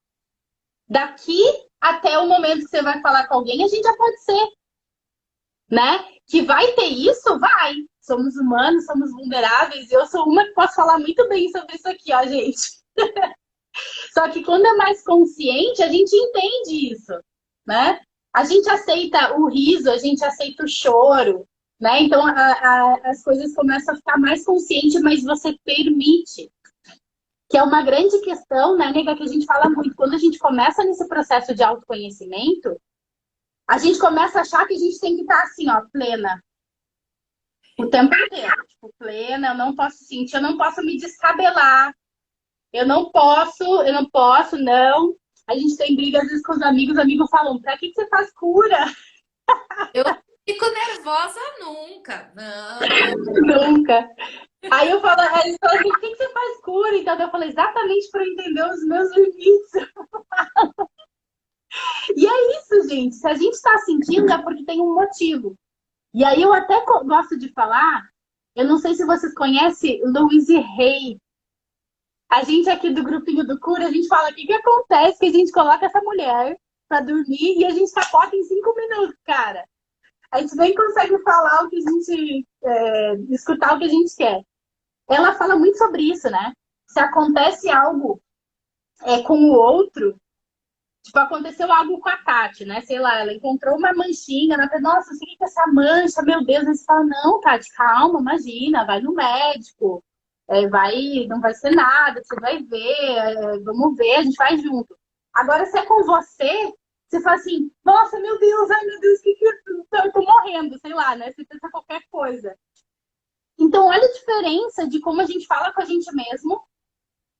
A: Daqui até o momento que você vai falar com alguém, a gente já pode ser, né? Que vai ter isso? Vai. Somos humanos, somos vulneráveis. E eu sou uma que posso falar muito bem sobre isso aqui, ó, gente. Só que quando é mais consciente, a gente entende isso, né? A gente aceita o riso, a gente aceita o choro, né? Então as coisas começam a ficar mais consciente, mas você permite. Que é uma grande questão, né, nega, que a gente fala muito. Quando a gente começa nesse processo de autoconhecimento, a gente começa a achar que a gente tem que estar assim, ó, plena. O tempo inteiro. Tipo, plena, eu não posso sentir, eu não posso me descabelar. Eu não posso, não. A gente tem briga às vezes com os amigos falam, pra que você faz cura?
B: Eu fico nervosa nunca. Não.
A: Nunca. Aí eu falo, eles falam assim, por que você faz cura? Então eu falo, exatamente para entender os meus limites. E é isso, gente. Se a gente está sentindo, é porque tem um motivo. E aí eu até gosto de falar, eu não sei se vocês conhecem Louise Hay. A gente aqui do grupinho do Cura, a gente fala, o que acontece que a gente coloca essa mulher pra dormir e a gente capota em 5 minutos, cara. A gente nem consegue falar o que a gente... escutar o que a gente quer. Ela fala muito sobre isso, né? Se acontece algo com o outro, tipo, aconteceu algo com a Tati, né? Sei lá, ela encontrou uma manchinha, ela fala, nossa, o que é essa mancha? Meu Deus, aí você fala, não, Tati, calma, imagina, vai no médico, não vai ser nada, você vai ver, vamos ver, a gente vai junto. Agora, se é com você, você fala assim, nossa, meu Deus, ai meu Deus, eu tô morrendo, sei lá, né? Você pensa qualquer coisa. Então, olha a diferença de como a gente fala com a gente mesmo,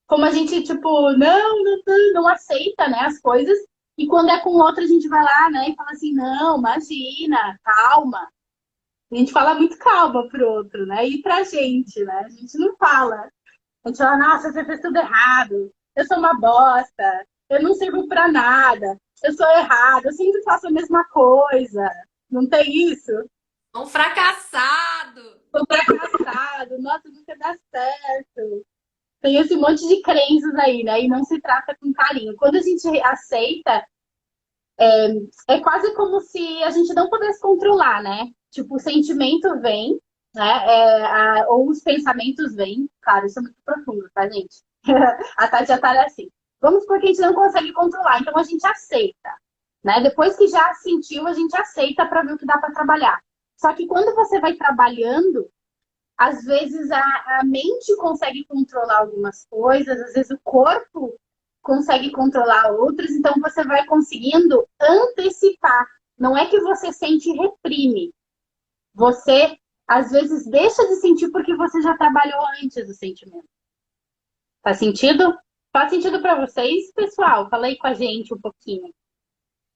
A: como a gente, tipo, não aceita, né, as coisas. E quando é com outro, a gente vai lá, né, e fala assim, não, imagina, calma. A gente fala muito calma pro outro, né, e pra gente, né, a gente não fala. A gente fala, nossa, você fez tudo errado, eu sou uma bosta, eu não sirvo pra nada, eu sou errado, eu sempre faço a mesma coisa. Não tem isso?
B: Um fracassado!
A: Sou fracassado, nossa, nunca dá certo. Tem esse monte de crenças aí, né? E não se trata com carinho. Quando a gente aceita, é quase como se a gente não pudesse controlar, né? Tipo, o sentimento vem, né? Ou os pensamentos vêm. Claro, isso é muito profundo, tá, gente? A Tati já tá assim. Vamos supor que a gente não consegue controlar, então a gente aceita, né? Depois que já sentiu, a gente aceita para ver o que dá para trabalhar. Só que quando você vai trabalhando, às vezes a mente consegue controlar algumas coisas, às vezes o corpo consegue controlar outras, então você vai conseguindo antecipar. Não é que você sente e reprime. Você, às vezes, deixa de sentir porque você já trabalhou antes do sentimento. Faz sentido? Faz sentido para vocês, pessoal? Fala aí com a gente um pouquinho.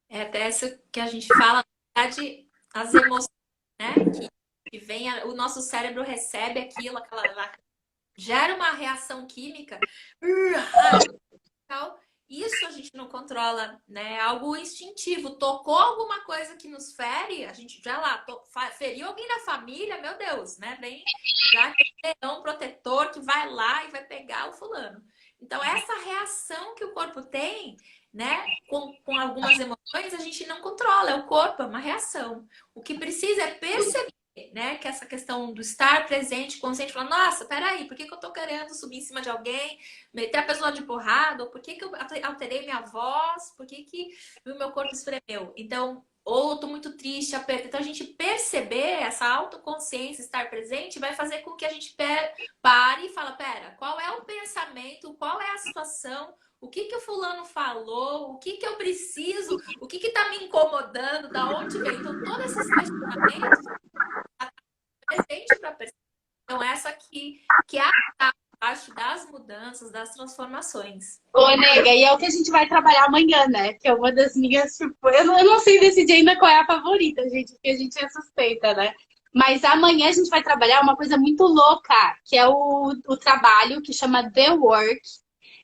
B: É até isso que a gente fala, na verdade, as emoções, né? Que vem, o nosso cérebro recebe aquilo, gera uma reação química, tal. Isso a gente não controla, né? É algo instintivo. Tocou alguma coisa que nos fere, a gente já lá, feriu alguém da família, meu Deus, né? Vem já é um protetor que vai lá e vai pegar o fulano. Então, essa reação que o corpo tem, né, com algumas emoções, a gente não controla, é o corpo, é uma reação. O que precisa é perceber, né, que essa questão do estar presente, consciente, falar, nossa, peraí, por que eu tô querendo subir em cima de alguém, meter a pessoa de porrada, ou por que eu alterei minha voz, por que o meu corpo espremeu? Então, ou eu tô muito triste, aperto. Então, a gente perceber essa autoconsciência, estar presente, vai fazer com que a gente pare e fala, pera, qual é o pensamento, qual é a situação, o que o fulano falou, o que eu preciso, o que tá me incomodando, da onde veio. Então, todos esses questionamentos presente para perceber. Então, essa aqui que é a parte das mudanças, das transformações.
A: Ô, nega, e é o que a gente vai trabalhar amanhã, né? Que é uma das minhas, tipo, eu não sei decidir ainda qual é a favorita, gente, porque a gente é suspeita, né? Mas amanhã a gente vai trabalhar uma coisa muito louca, que é o trabalho que chama The Work,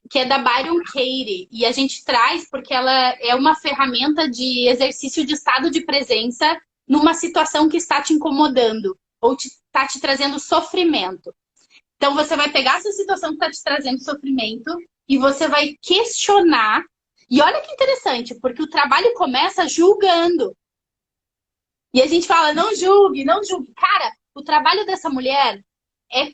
A: que é da Byron Katie. E a gente traz porque ela é uma ferramenta de exercício de estado de presença numa situação que está te incomodando ou está te trazendo sofrimento. Então, você vai pegar essa situação que está te trazendo sofrimento e você vai questionar. E olha que interessante, porque o trabalho começa julgando. E a gente fala, não julgue, não julgue. Cara, o trabalho dessa mulher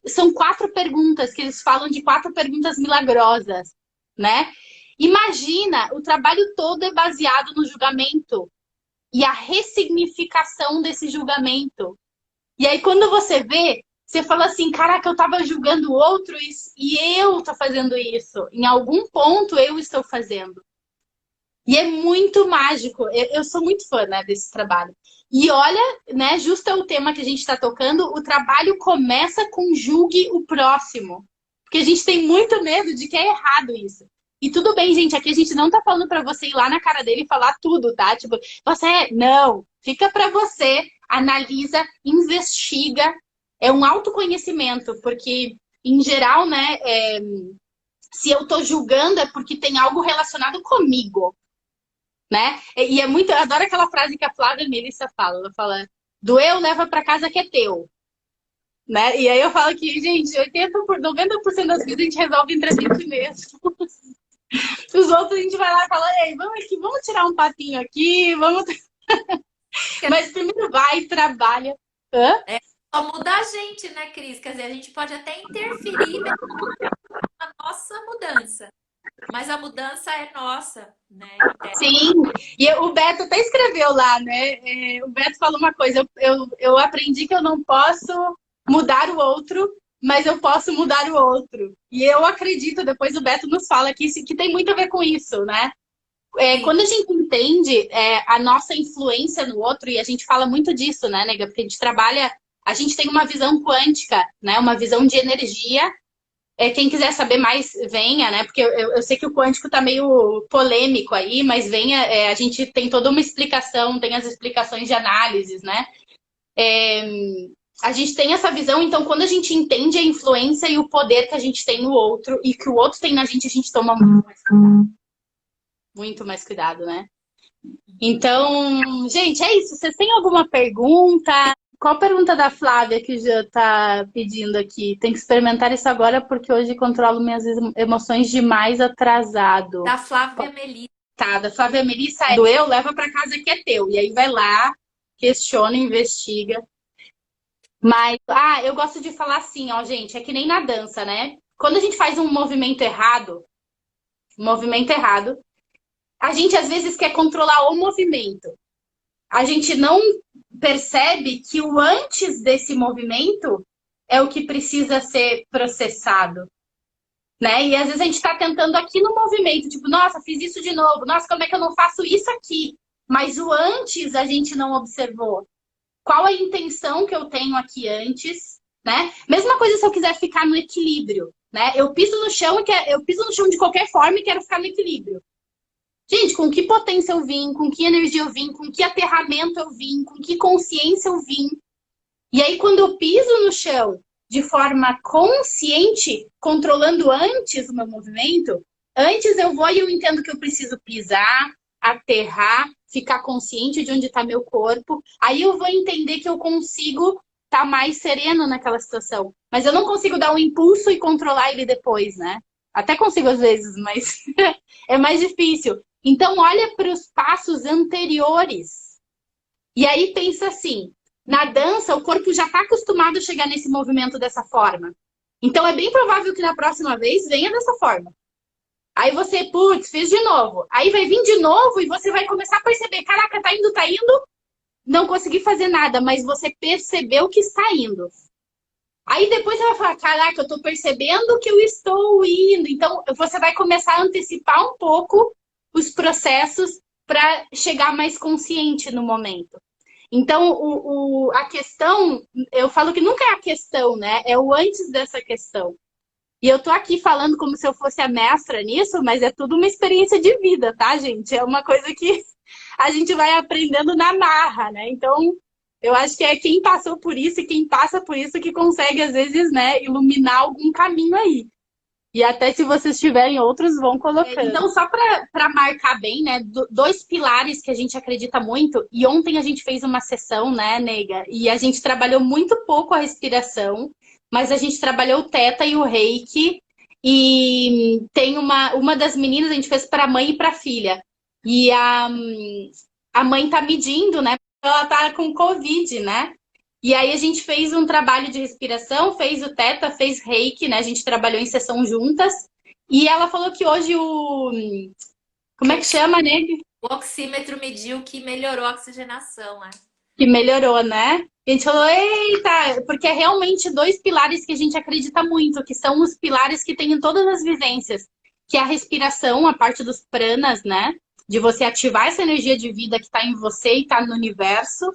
A: são 4 perguntas, que eles falam de 4 perguntas milagrosas, né? Imagina, o trabalho todo é baseado no julgamento e a ressignificação desse julgamento. E aí, quando você vê, você fala assim, caraca, eu tava julgando o outro e eu tô fazendo isso. Em algum ponto eu estou fazendo. E é muito mágico. Eu sou muito fã, né, desse trabalho. E olha, né, justo é o tema que a gente está tocando, o trabalho começa com julgue o próximo. Porque a gente tem muito medo de que é errado isso. E tudo bem, gente, aqui a gente não tá falando pra você ir lá na cara dele e falar tudo, tá? Tipo, não, fica pra você, analisa, investiga. É um autoconhecimento, porque, em geral, né, se eu tô julgando é porque tem algo relacionado comigo, né? E é muito, eu adoro aquela frase que a Flávia Melissa fala. Ela fala, doeu, leva pra casa que é teu. Né? E aí eu falo que, gente, 90% das vezes a gente resolve entre a gente mesmo. Os outros a gente vai lá e fala, ei, vamos aqui, vamos tirar um papinho aqui, vamos... Mas primeiro vai, trabalha. Hã?
B: Só muda a gente, né, Cris? Quer dizer, a gente pode até interferir na nossa mudança, mas a mudança é nossa, né?
A: Sim, e o Beto até escreveu lá, né? O Beto falou uma coisa, eu aprendi que eu não posso mudar o outro, mas eu posso mudar o outro. E eu acredito, depois o Beto nos fala que tem muito a ver com isso, né? Quando a gente entende a nossa influência no outro, e a gente fala muito disso, né, nega? Porque a gente trabalha, a gente tem uma visão quântica, né? Uma visão de energia. Quem quiser saber mais, venha, né? Porque eu sei que o quântico tá meio polêmico aí, mas venha, a gente tem toda uma explicação, tem as explicações de análises, né? A gente tem essa visão, então quando a gente entende a influência e o poder que a gente tem no outro e que o outro tem na gente, a gente toma muito mais cuidado, né? Então, gente, é isso. Vocês têm alguma pergunta? Qual a pergunta da Flávia que já tá pedindo aqui? Tem que experimentar isso agora porque hoje controlo minhas emoções demais atrasado.
B: Da Flávia Melissa.
A: Tá, da Flávia Melissa é do eu, leva pra casa que é teu. E aí vai lá, questiona, investiga. Mas, eu gosto de falar assim, ó, gente, é que nem na dança, né? Quando a gente faz um movimento errado, a gente às vezes quer controlar o movimento. A gente não percebe que o antes desse movimento é o que precisa ser processado, né? E às vezes a gente está tentando aqui no movimento, tipo, nossa, fiz isso de novo, nossa, como é que eu não faço isso aqui? Mas o antes a gente não observou. Qual a intenção que eu tenho aqui antes, né? Mesma coisa se eu quiser ficar no equilíbrio, né? Eu piso no chão de qualquer forma e quero ficar no equilíbrio. Gente, com que potência eu vim, com que energia eu vim, com que aterramento eu vim, com que consciência eu vim. E aí, quando eu piso no chão de forma consciente, controlando antes o meu movimento, antes eu vou e eu entendo que eu preciso pisar, aterrar, ficar consciente de onde está meu corpo. Aí eu vou entender que eu consigo estar mais sereno naquela situação. Mas eu não consigo dar um impulso e controlar ele depois, né? Até consigo às vezes, mas é mais difícil. Então, olha para os passos anteriores. E aí pensa assim, na dança, o corpo já está acostumado a chegar nesse movimento dessa forma. Então, é bem provável que na próxima vez venha dessa forma. Aí você, putz, fiz de novo. Aí vai vir de novo e você vai começar a perceber, caraca, tá indo, não consegui fazer nada, mas você percebeu que está indo. Aí depois você vai falar, caraca, eu tô percebendo que eu estou indo. Então, você vai começar a antecipar um pouco os processos para chegar mais consciente no momento. Então, a questão, eu falo que nunca é a questão, né? É o antes dessa questão. E eu tô aqui falando como se eu fosse a mestra nisso, mas é tudo uma experiência de vida, tá, gente? É uma coisa que a gente vai aprendendo na marra, né? Então, eu acho que é quem passou por isso e quem passa por isso que consegue, às vezes, né, iluminar algum caminho aí. E até se vocês tiverem outros, vão colocando. Então, só para marcar bem, né? Dois pilares que a gente acredita muito. E ontem a gente fez uma sessão, né, nega? E a gente trabalhou muito pouco a respiração, mas a gente trabalhou o Theta e o Reiki. E tem uma das meninas, a gente fez para a mãe e para a filha. E a mãe tá medindo, né? Ela tá com Covid, né? E aí a gente fez um trabalho de respiração, fez o Theta, fez Reiki, né? A gente trabalhou em sessão juntas. E ela falou que hoje como é que chama, né?
B: O oxímetro mediu que melhorou a oxigenação, né?
A: Que melhorou, né? E a gente falou, eita, porque é realmente dois pilares que a gente acredita muito, que são os pilares que tem em todas as vivências, que é a respiração, a parte dos pranas, né? De você ativar essa energia de vida que está em você e está no universo,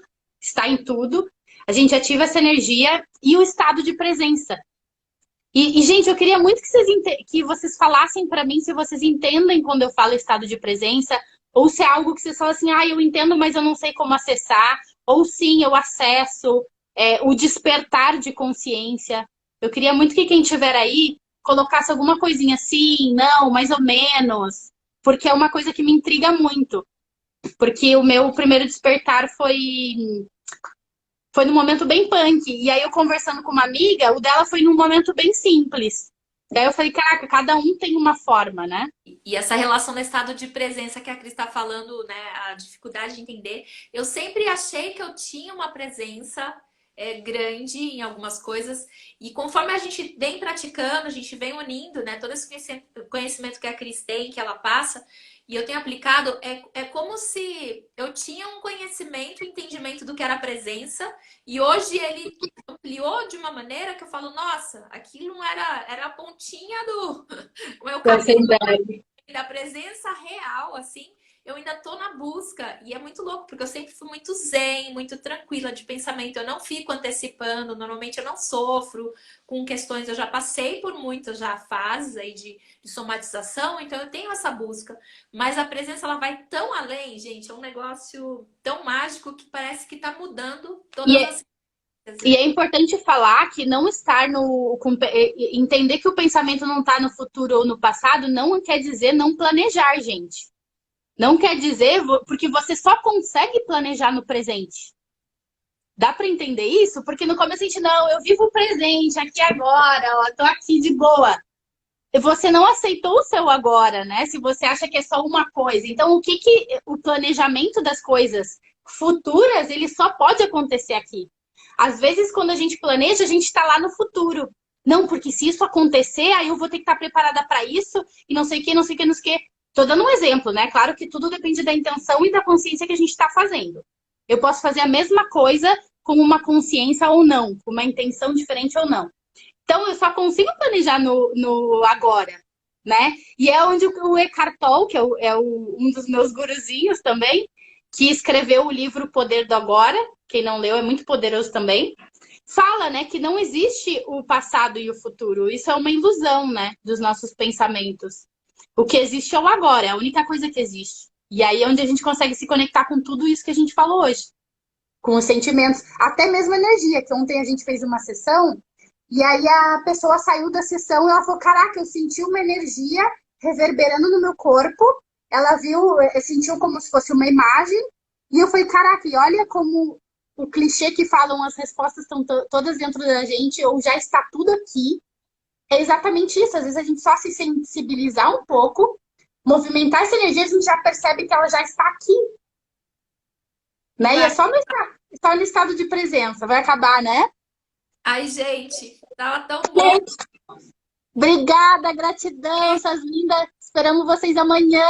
A: está em tudo. A gente ativa essa energia e o estado de presença. E gente, eu queria muito que vocês falassem para mim se vocês entendem quando eu falo estado de presença, ou se é algo que vocês falam assim, eu entendo, mas eu não sei como acessar, ou sim, eu acesso, o despertar de consciência. Eu queria muito que quem estiver aí colocasse alguma coisinha assim, não, mais ou menos, porque é uma coisa que me intriga muito. Porque o meu primeiro despertar foi num momento bem punk. E aí eu conversando com uma amiga, o dela foi num momento bem simples. Daí eu falei, caraca, cada um tem uma forma, né?
B: E essa relação do estado de presença que a Cris está falando, né? A dificuldade de entender. Eu sempre achei que eu tinha uma presença grande em algumas coisas. E conforme a gente vem praticando, a gente vem unindo, né? Todo esse conhecimento que a Cris tem, que ela passa, e eu tenho aplicado, é como se eu tinha um conhecimento, entendimento do que era presença, e hoje ele ampliou de uma maneira que eu falo, nossa, aquilo não era a pontinha do meu cabelo da presença real, assim, eu ainda tô na busca. E é muito louco, porque eu sempre fui muito zen, muito tranquila de pensamento. Eu não fico antecipando, normalmente eu não sofro com questões. Eu já passei por muitas já fases aí de somatização, então eu tenho essa busca. Mas a presença, ela vai tão além, gente, é um negócio tão mágico que parece que tá mudando
A: E
B: todas
A: é,
B: as coisas.
A: e é importante falar que não estar no. Entender que o pensamento não está no futuro ou no passado não quer dizer não planejar, gente. Não quer dizer, porque você só consegue planejar no presente. Dá para entender isso? Porque no começo a gente, não, eu vivo o presente, aqui agora, ó, tô aqui de boa. E você não aceitou o seu agora, né? Se você acha que é só uma coisa. Então, o que o planejamento das coisas futuras, ele só pode acontecer aqui. Às vezes, quando a gente planeja, a gente está lá no futuro. Não, porque se isso acontecer, aí eu vou ter que estar preparada para isso, e não sei o que, não sei o que, não sei o que. Tô dando um exemplo, né? Claro que tudo depende da intenção e da consciência que a gente está fazendo. Eu posso fazer a mesma coisa com uma consciência ou não, com uma intenção diferente ou não. Então, eu só consigo planejar no agora, né? E é onde o Eckhart Tolle, que um dos meus guruzinhos também, que escreveu o livro O Poder do Agora, quem não leu é muito poderoso também, fala, né, que não existe o passado e o futuro. Isso é uma ilusão, né, dos nossos pensamentos. O que existe é o agora, é a única coisa que existe. E aí é onde a gente consegue se conectar com tudo isso que a gente falou hoje. Com os sentimentos, até mesmo energia, que ontem a gente fez uma sessão e aí a pessoa saiu da sessão e ela falou, caraca, eu senti uma energia reverberando no meu corpo, ela viu, sentiu como se fosse uma imagem, e eu falei, caraca, e olha como o clichê que falam as respostas estão todas dentro da gente, ou já está tudo aqui, é exatamente isso, às vezes a gente só se sensibilizar um pouco, movimentar essa energia, a gente já percebe que ela já está aqui, né? E é só no estado de presença, vai acabar, né?
B: Ai, gente, tava tão bom.
A: Obrigada, gratidão, essas lindas. Esperamos vocês amanhã.